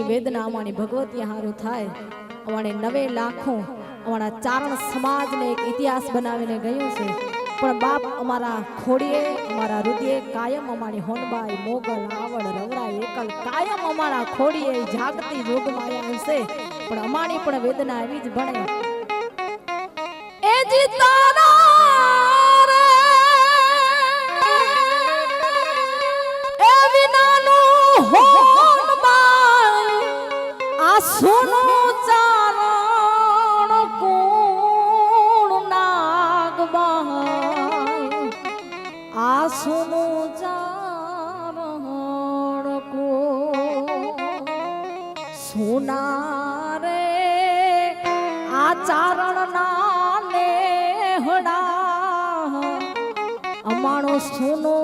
વેદના અમારી ભગવતી હારું થાય અમારે 9 લાખો અમારા ચારણ સમાજને એક ઇતિહાસ બનાવીને ગયું છે પણ બાપ અમારા ખોડીએ અમારા હૃદયે કાયમ અમારી હોનબાઈ મોગલ આવડ રવરાઈ એકલ કાયમ અમારા ખોડીએ જાગતી જોગમાયા છે પણ અમારી પણ વેદના એવી જ બને એ જી તારા રે એ વિનાનું હોનબાઈ આ સોનો ચારણ કોણ નાગબાઈ આ સોનો ચારણ કોણ સોના રે આ ચારણ ના લેહડા અમારો સોનો